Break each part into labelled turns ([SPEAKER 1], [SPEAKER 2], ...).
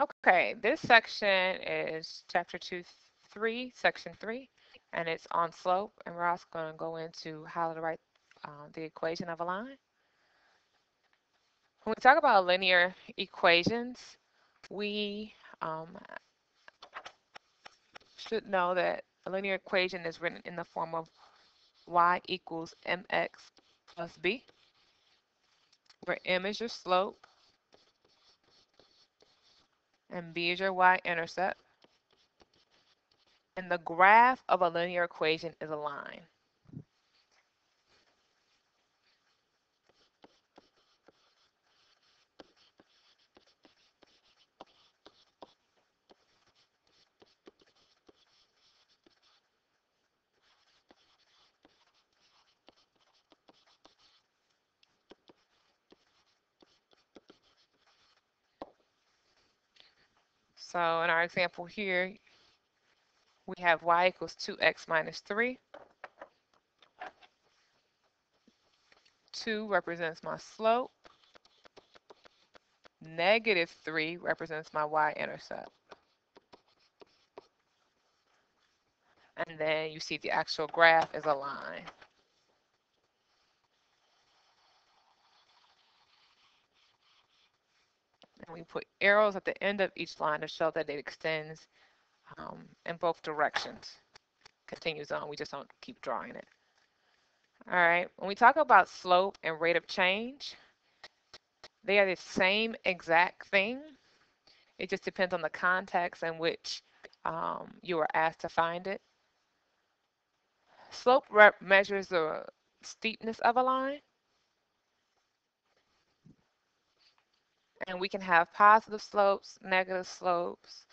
[SPEAKER 1] Okay, this section is chapter 3, section 3, and it's on slope, and we're also going to go into how to write the equation of a line. When we talk about linear equations, we should know that a linear equation is written in the form of y equals mx plus b, where m is your slope and b is your y-intercept. And the graph of a linear equation is a line. So in our example here, we have y equals 2x minus 3. 2 represents my slope. Negative 3 represents my y-intercept. And then you see the actual graph is a line. And we put arrows at the end of each line to show that it extends in both directions. Continues on, we just don't keep drawing it. All right, when we talk about slope and rate of change, they are the same exact thing. It just depends on the context in which you are asked to find it. Slope measures the steepness of a line. And we can have positive slopes, negative slopes,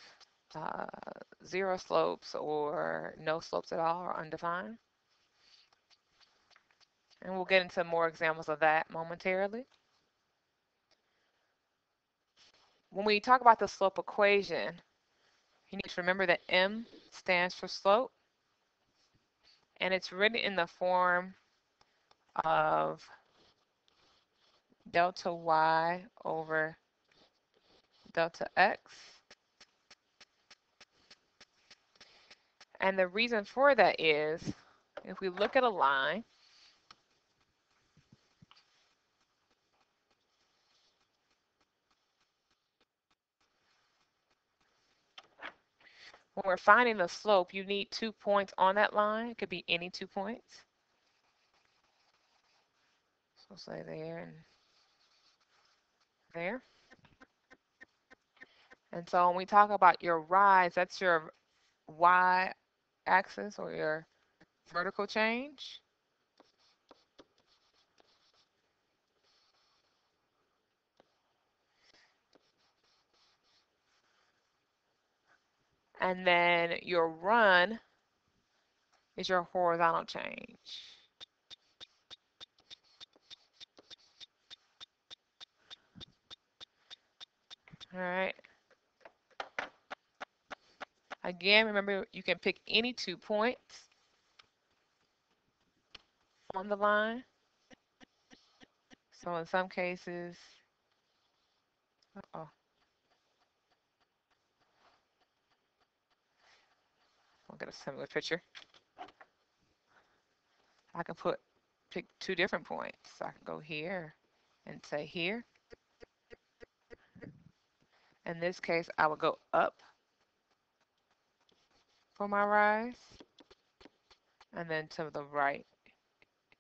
[SPEAKER 1] zero slopes, or no slopes at all, or undefined. And we'll get into more examples of that momentarily. When we talk about the slope equation, you need to remember that m stands for slope, and it's written in the form of delta y over delta x. And the reason for that is, if we look at a line, when we're finding the slope, you need 2 points on that line. It could be any 2 points. So say there and there. And so when we talk about your rise, that's your y-axis or your vertical change. And then your run is your horizontal change. All right. Again, remember you can pick any 2 points on the line. So in some cases, I'll get a similar picture. I can pick 2 different points. So I can go here and say here. In this case, I would go up for my rise and then to the right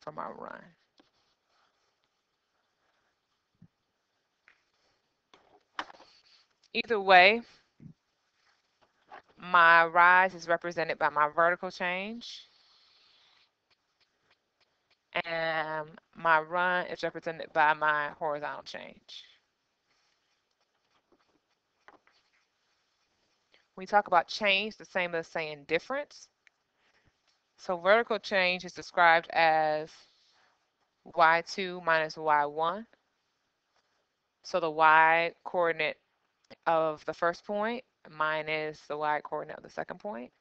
[SPEAKER 1] for my run. Either way, my rise is represented by my vertical change and my run is represented by my horizontal change. When we talk about change, the same as saying difference. So vertical change is described as y2 minus y1. So the y coordinate of the first point minus the y coordinate of the second point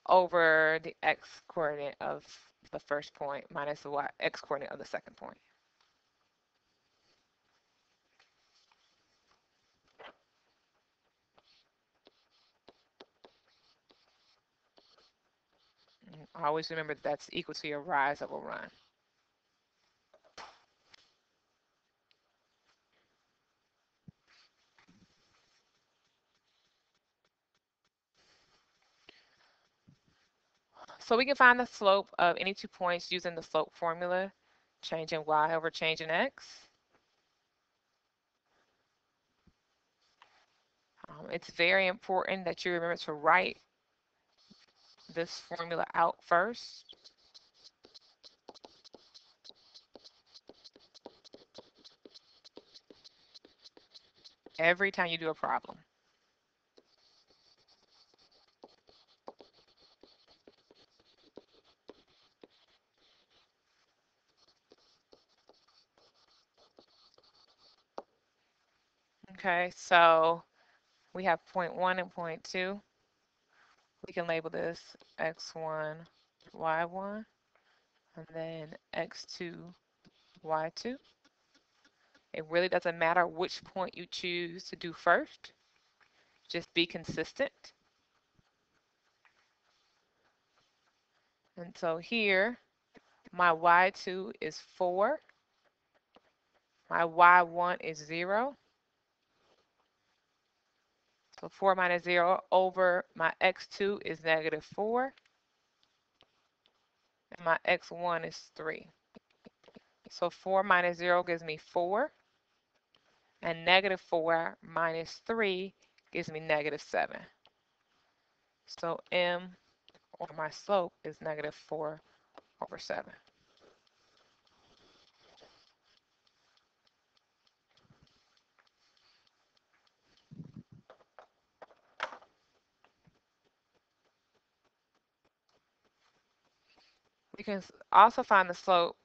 [SPEAKER 1] over the x coordinate of the first point minus the x coordinate of the second point. Always remember that's equal to your rise over run. So we can find the slope of any 2 points using the slope formula, change in y over change in x. It's very important that you remember to write this formula out first. Every time you do a problem. Okay, so we have point 1 and point 2. We can label this x1, y1, and then x2, y2. It really doesn't matter which point you choose to do first. Just be consistent. And so here, my y2 is 4. My y1 is 0. So 4 minus 0 over my x2 is -4. And my x1 is 3. So 4 minus 0 gives me 4. And -4 minus 3 gives me -7. So m, or my slope, is -4 over 7. We can also find the slope,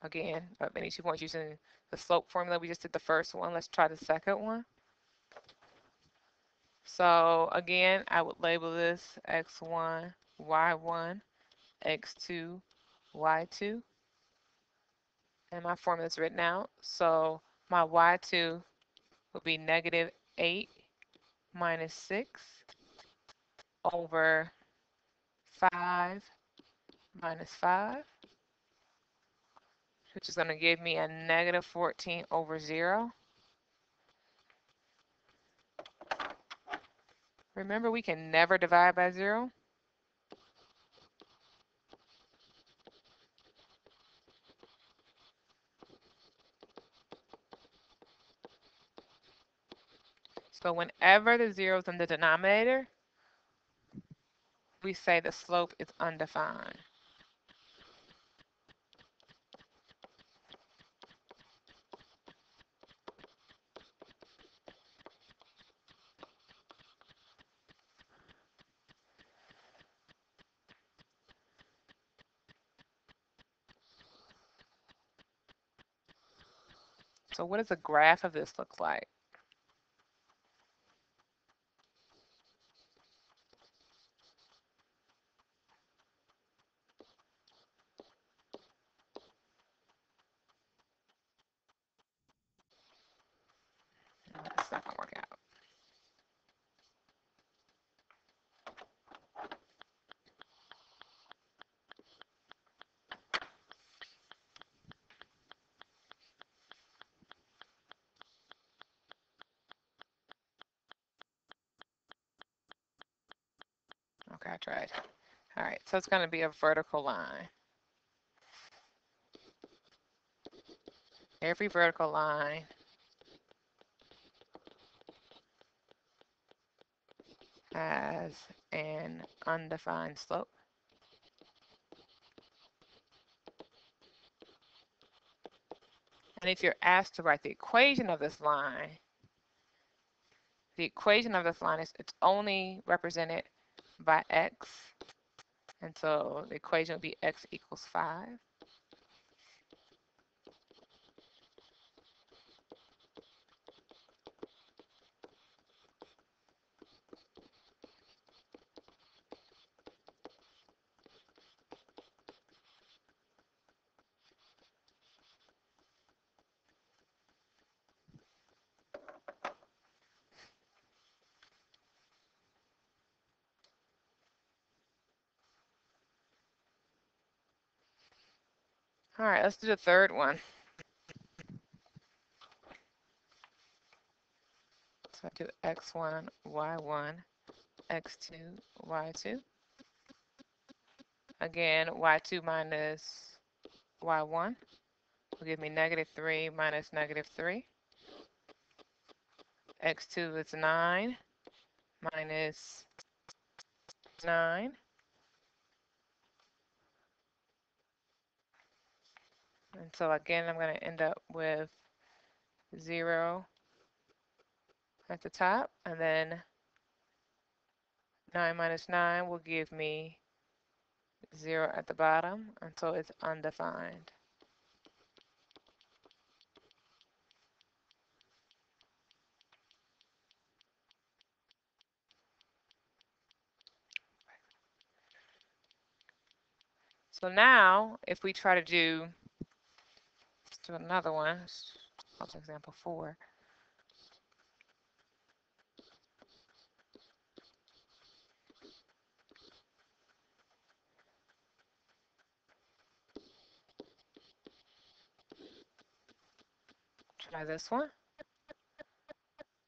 [SPEAKER 1] again, of any 2 points using the slope formula. We just did the first one. Let's try the second one. So again, I would label this x1, y1, x2, y2. And my formula is written out. So my y2 would be -8 minus 6 over 5 minus 5, which is going to give me a -14 over 0. Remember, we can never divide by 0. So whenever the 0 is in the denominator, we say the slope is undefined. So what does a graph of this look like? It's not going to work out. Okay, I tried. All right, so it's going to be a vertical line. Every vertical line has an undefined slope. And if you're asked to write the equation of this line, the equation of this line is it's only represented by x. And so the equation would be x equals 5. All right, let's do the third one. So I do x1, y1, x2, y2. Again, y2 minus y1 will give me -3 minus -3. x2 is 9 minus 9. And so again, I'm going to end up with 0 at the top, and then 9 minus 9 will give me 0 at the bottom, and so it's undefined. So now, if we try to do, let's do another one. I'll do example 4. Try this one.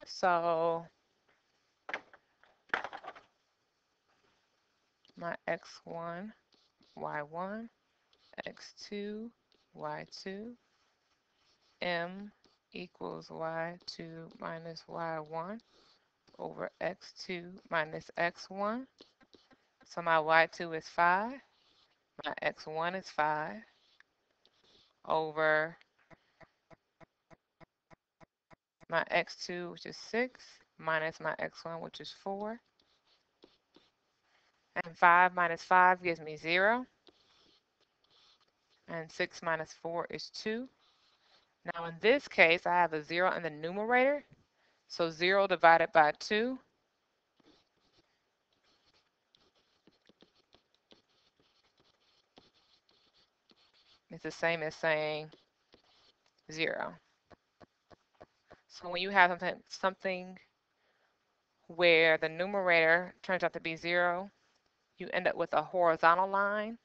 [SPEAKER 1] So my x1, y1, x2, y2, m equals y2 minus y1 over x2 minus x1. So my y2 is 5, my x1 is 5, over my x2, which is 6, minus my x1, which is 4. And 5 minus 5 gives me 0. And 6 minus 4 is 2. Now in this case, I have a 0 in the numerator. So 0 divided by 2 is the same as saying 0. So when you have something where the numerator turns out to be 0, you end up with a horizontal line.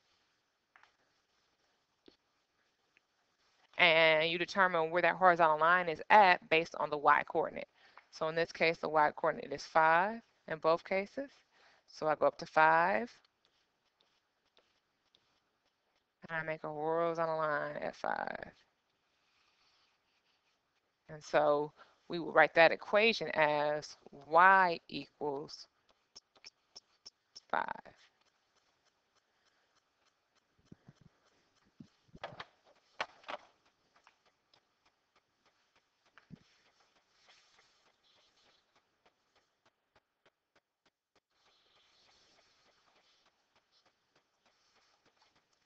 [SPEAKER 1] And you determine where that horizontal line is at based on the y-coordinate. So in this case, the y-coordinate is 5 in both cases. So I go up to 5, and I make a horizontal line at 5. And so we would write that equation as y equals 5.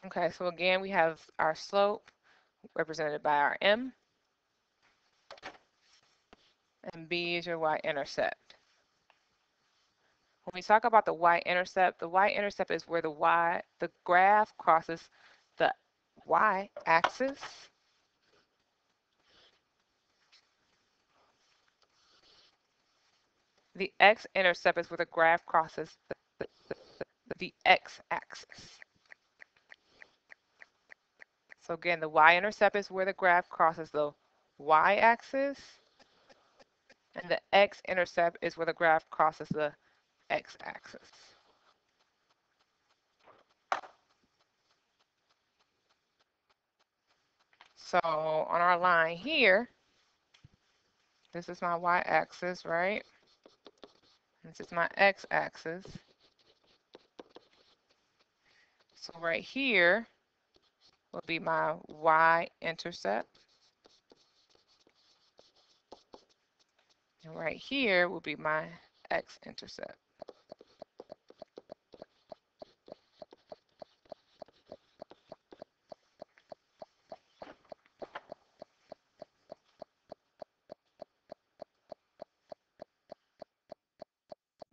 [SPEAKER 1] Okay, so again, we have our slope represented by our m, and b is your y-intercept. When we talk about the y-intercept is where the graph crosses the y-axis. The x-intercept is where the graph crosses the x-axis. So again, the y-intercept is where the graph crosses the y-axis, and the x-intercept is where the graph crosses the x-axis. So on our line here, this is my y-axis, right? This is my x-axis. So right here will be my y-intercept. And right here will be my x-intercept.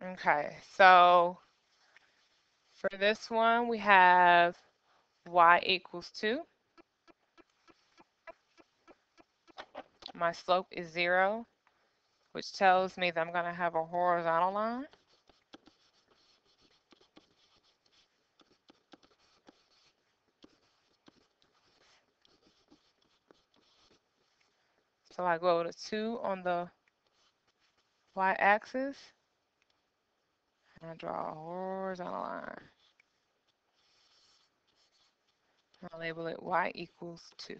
[SPEAKER 1] Okay, so for this one, we have y equals 2. My slope is 0, which tells me that I'm going to have a horizontal line. So I go to 2 on the y-axis, and I draw a horizontal line. I'll label it y equals 2.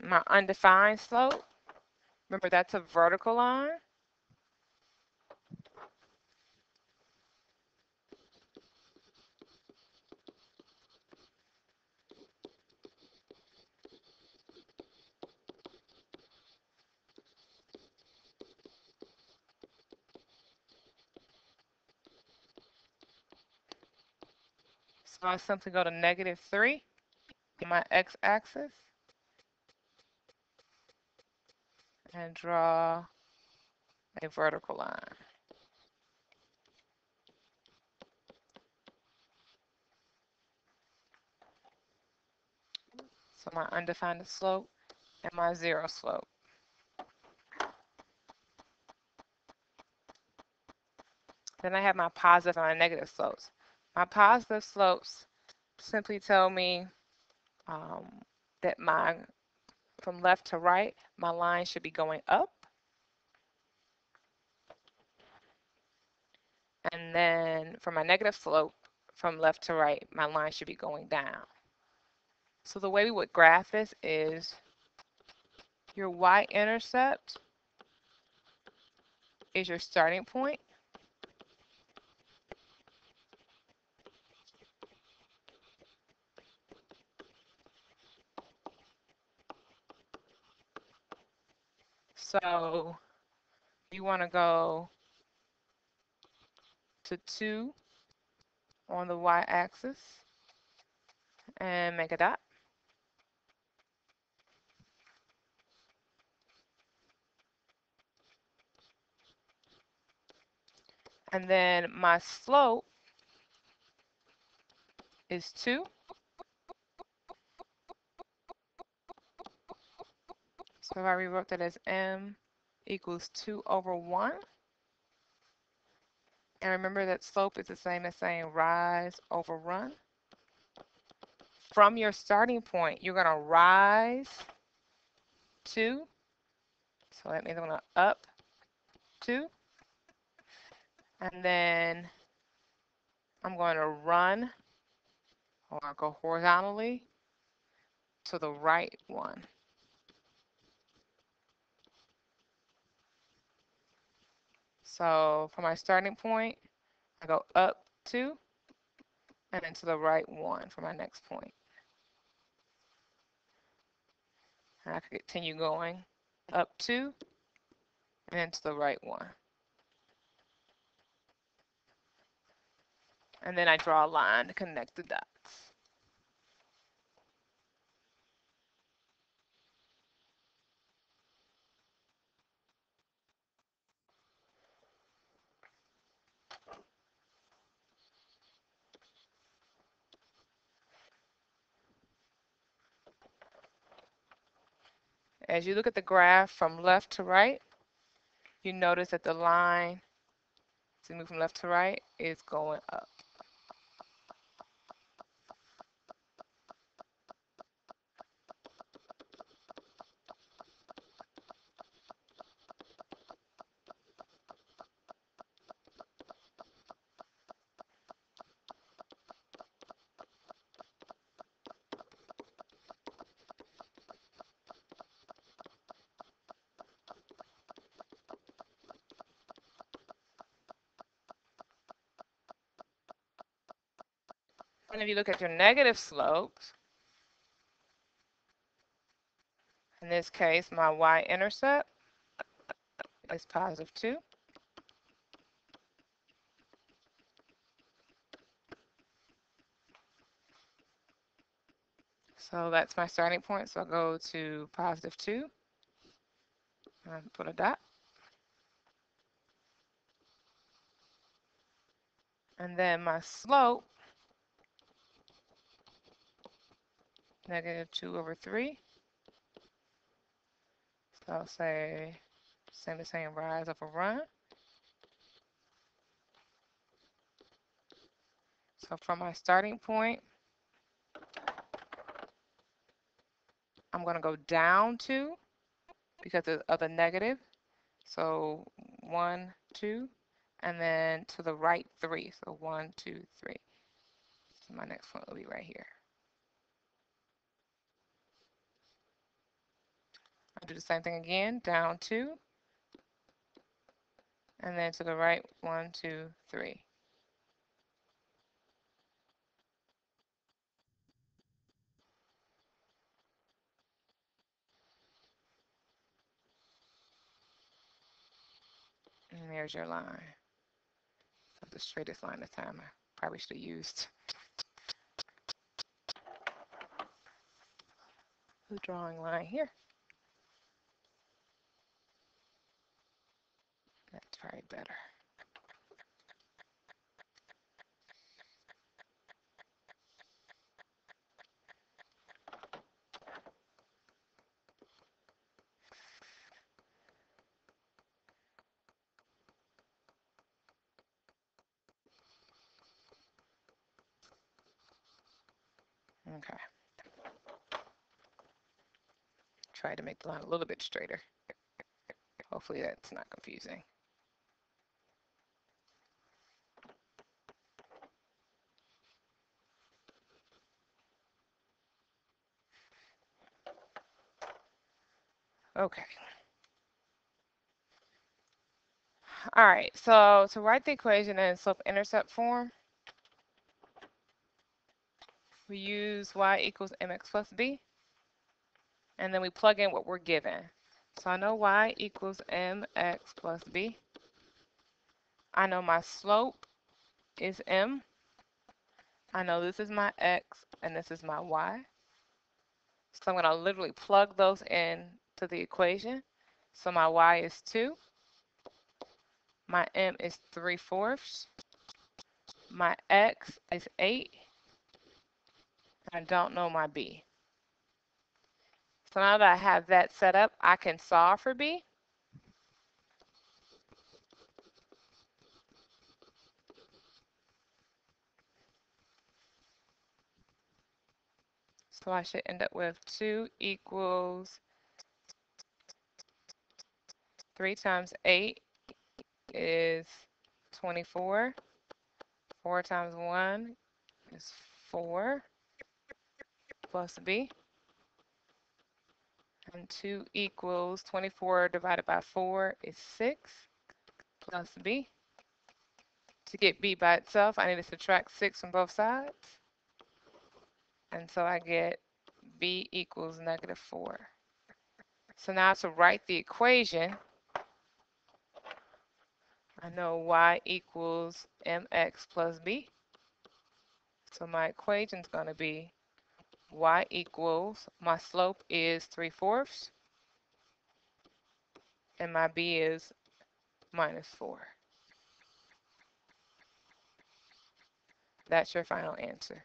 [SPEAKER 1] My undefined slope, remember that's a vertical line. So I simply go to -3 on my x-axis and draw a vertical line. So my undefined slope and my 0 slope. Then I have my positive and my negative slopes. My positive slopes simply tell me that from left to right, my line should be going up. And then for my negative slope, from left to right, my line should be going down. So the way we would graph this is your y-intercept is your starting point. So you want to go to 2 on the y-axis and make a dot. And then my slope is 2. So if I rewrote that as m equals 2 over 1. And remember that slope is the same as saying rise over run. From your starting point, you're going to rise 2. So that means I'm going to up 2. And then I'm going to run or go horizontally to the right 1. So for my starting point, I go up 2 and then to the right 1 for my next point. And I can continue going up 2 and then to the right 1. And then I draw a line to connect the dots. As you look at the graph from left to right, you notice that the line to move from left to right is going up. And if you look at your negative slopes, in this case, my y-intercept is positive 2. So that's my starting point. So I'll go to positive 2 and put a dot. And then my slope, negative 2 over 3. So I'll say same as saying rise over run. So from my starting point, I'm going to go down 2 because of the negative. So 1, 2, and then to the right 3. So 1, 2, 3. So my next one will be right here. I'll do the same thing again, down 2, and then to the right 1, 2, 3. And there's your line. So the straightest line this time. I probably should have used the drawing line here. That's probably better. Okay. Try to make the line a little bit straighter. Hopefully that's not confusing. Okay. All right, so to write the equation in slope-intercept form, we use y equals mx plus b, and then we plug in what we're given. So I know y equals mx plus b. I know my slope is m. I know this is my x and this is my y. So I'm going to literally plug those in to the equation. So my y is 2. My m is 3/4. My x is 8. I don't know my b. So now that I have that set up, I can solve for b. So I should end up with 2 equals 3 times 8 is 24. 4 times 1 is 4 plus b. And 2 equals 24 divided by 4 is 6 plus b. To get b by itself, I need to subtract 6 from both sides. And so I get b equals -4. So now to write the equation, I know y equals mx plus b. So my equation is going to be y equals, my slope is 3/4, and my b is -4. That's your final answer.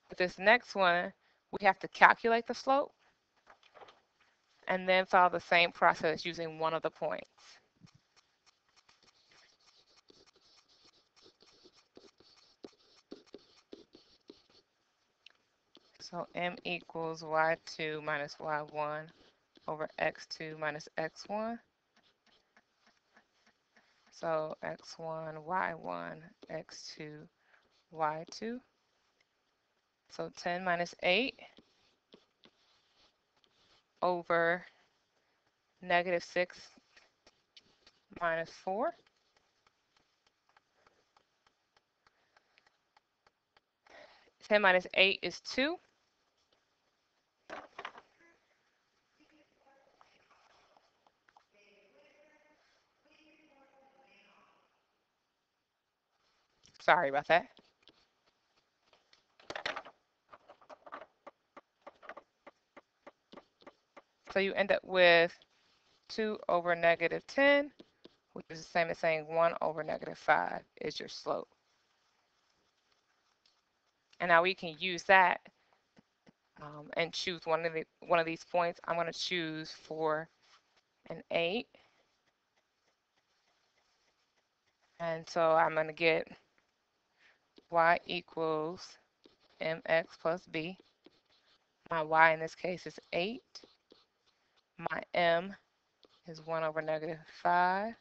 [SPEAKER 1] With this next one, we have to calculate the slope and then follow the same process using one of the points. So m equals y2 minus y1 over x2 minus x1. So x1, y1, x2, y2. So 10 minus 8 over -6 minus 4. 10 minus 8 is 2. Sorry about that. So you end up with 2 over -10, which is the same as saying 1 over -5 is your slope. And now we can use that and choose one of these points. I'm going to choose 4 and 8. And so I'm going to get y equals mx plus b. My y in this case is 8. My m is 1 over negative 5.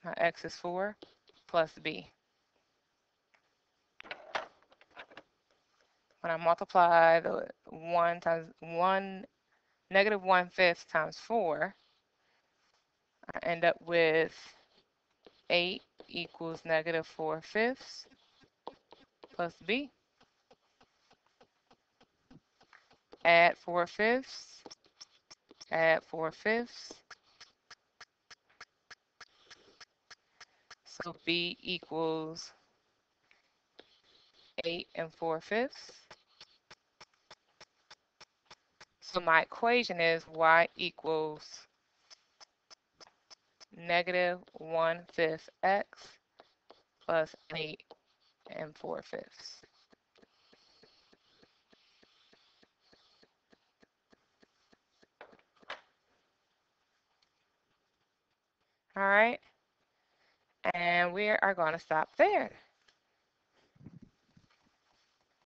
[SPEAKER 1] My x is 4 plus b. When I multiply the 1 times 1, negative 1/5 times 4, I end up with 8 equals negative 4/5 plus b. Add 4/5, add 4/5. So b equals 8 and 4/5. So my equation is y equals negative 1/5 x plus 8 and 4/5. All right, and we are going to stop there.